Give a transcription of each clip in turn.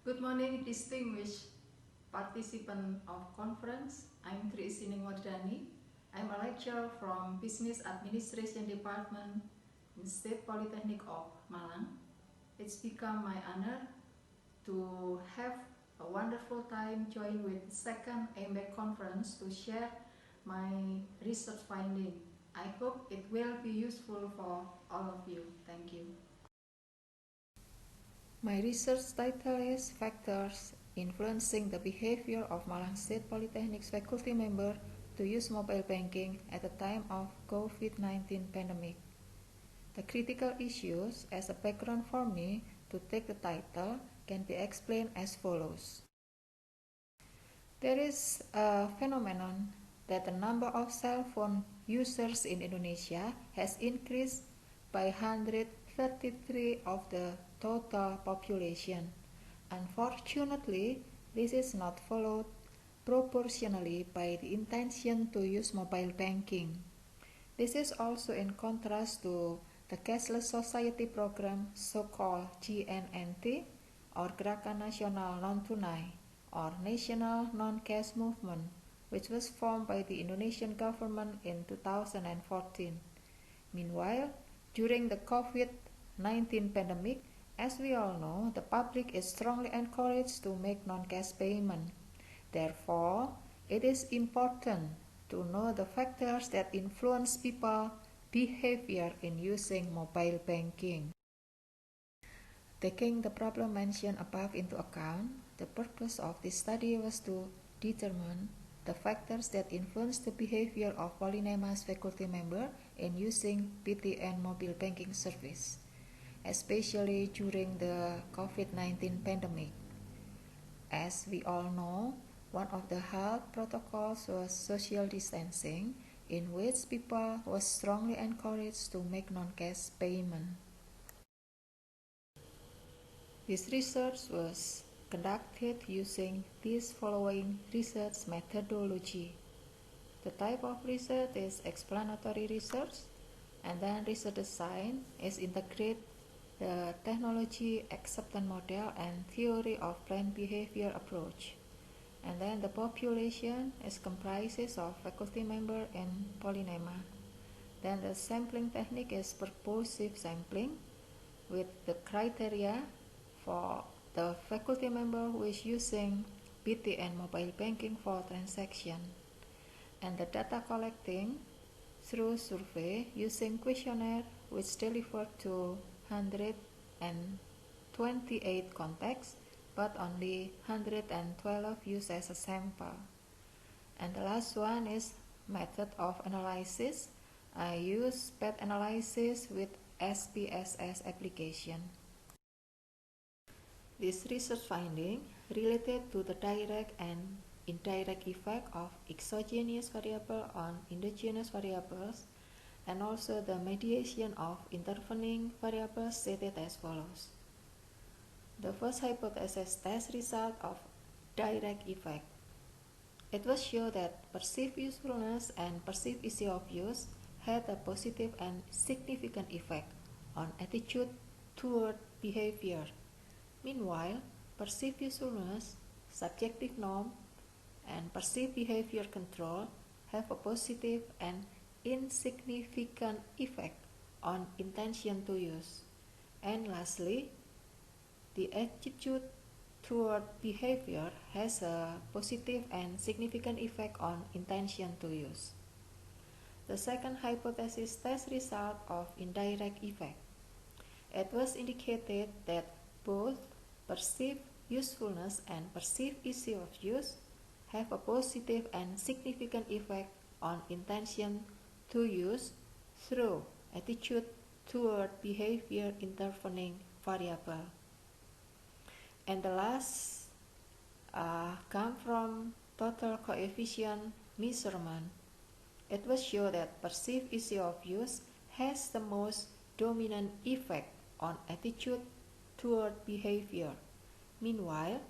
Good morning, distinguished participant of conference. I'm Istining Wardani. I'm a lecturer from Business Administration Department in State Polytechnic of Malang. It's become my honor to have a wonderful time join with the second AMBEC conference to share my research finding. I hope it will be useful for all of you. Thank you. My research title is Factors Influencing the Behavior of Malang State Polytechnic's faculty member to use mobile banking at the time of COVID-19 pandemic. The critical issues as a background for me to take the title can be explained as follows. There is a phenomenon that the number of cell phone users in Indonesia has increased by 133 of the total population. Unfortunately, this is not followed proportionally by the intention to use mobile banking. This is also in contrast to the Cashless Society program, so-called GNNT, or Gerakan Nasional Non-Tunai, or National Non-Cash Movement, which was formed by the Indonesian government in 2014. Meanwhile, during the COVID-19 pandemic, as we all know, the public is strongly encouraged to make non-cash payment. Therefore, it is important to know the factors that influence people's behavior in using mobile banking. Taking the problem mentioned above into account, the purpose of this study was to determine the factors that influence the behavior of Polynema's faculty member in using PTN mobile banking service, especially during the COVID-19 pandemic. As we all know, one of the health protocols was social distancing, in which people were strongly encouraged to make non-cash payment. This research was conducted using this following research methodology. The type of research is explanatory research, and then research design is integrate the technology acceptance model and theory of planned behavior approach. And then the population is comprises of faculty member in Polynema. Then the sampling technique is purposive sampling with the criteria for the faculty member who is using PTN mobile banking for transaction. And the data collecting through survey using questionnaire which delivered to 128 contacts, but only 112 used as a sample. And the last one is method of analysis. I use path analysis with SPSS application. This research finding related to the direct and indirect effect of exogenous variable on endogenous variables, and also the mediation of intervening variables stated as follows. The first hypothesis test result of direct effect. It was shown that perceived usefulness and perceived ease of use had a positive and significant effect on attitude toward behavior. Meanwhile, perceived usefulness, subjective norm, and perceived behavior control have a positive and insignificant effect on intention to use. And lastly, the attitude toward behavior has a positive and significant effect on intention to use. The second hypothesis test result of indirect effect. It was indicated that both perceived usefulness and perceived ease of use have a positive and significant effect on intention to use through attitude toward behavior intervening variable. And the last come from total coefficient measurement. It was shown that perceived ease of use has the most dominant effect on attitude toward behavior. Meanwhile,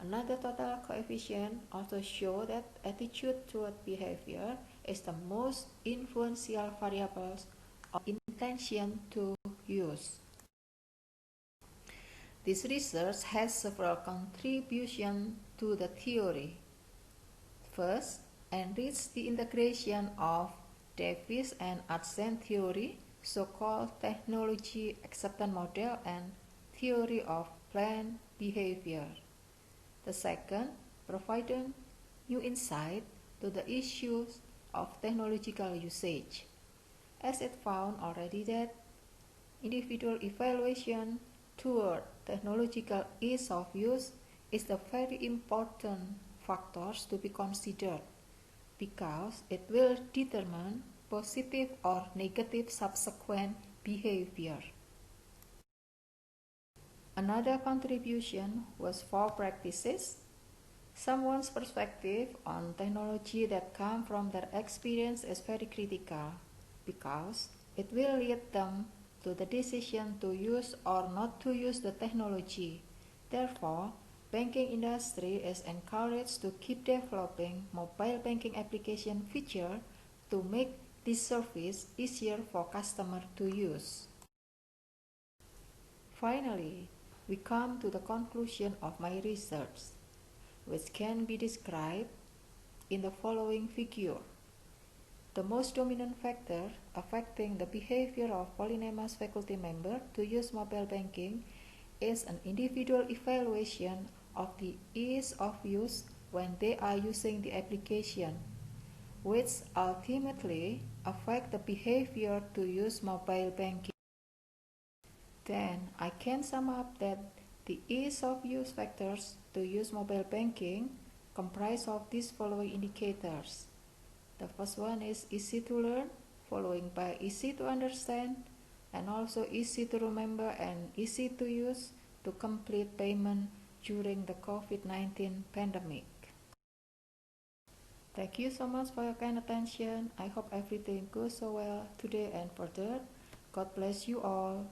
another total coefficient also shows that attitude toward behavior is the most influential variable of intention to use. This research has several contributions to the theory. First, enrich the integration of Davis and Adsen theory, so-called technology acceptance model, and theory of planned behavior. The second, provided new insight to the issues of technological usage, as it found already that individual evaluation toward technological ease of use is a very important factor to be considered because it will determine positive or negative subsequent behavior. Another contribution was for practices. Someone's perspective on technology that comes from their experience is very critical because it will lead them to the decision to use or not to use the technology. Therefore, banking industry is encouraged to keep developing mobile banking application feature to make this service easier for customers to use. Finally, we come to the conclusion of my research, which can be described in the following figure. The most dominant factor affecting the behavior of Polytechnics faculty members to use mobile banking is an individual evaluation of the ease of use when they are using the application, which ultimately affect the behavior to use mobile banking. Then I can sum up that the ease of use factors to use mobile banking comprise of these following indicators. The first one is easy to learn, following by easy to understand, and also easy to remember and easy to use to complete payment during the COVID-19 pandemic. Thank you so much for your kind attention. I hope everything goes so well today and further. God bless you all.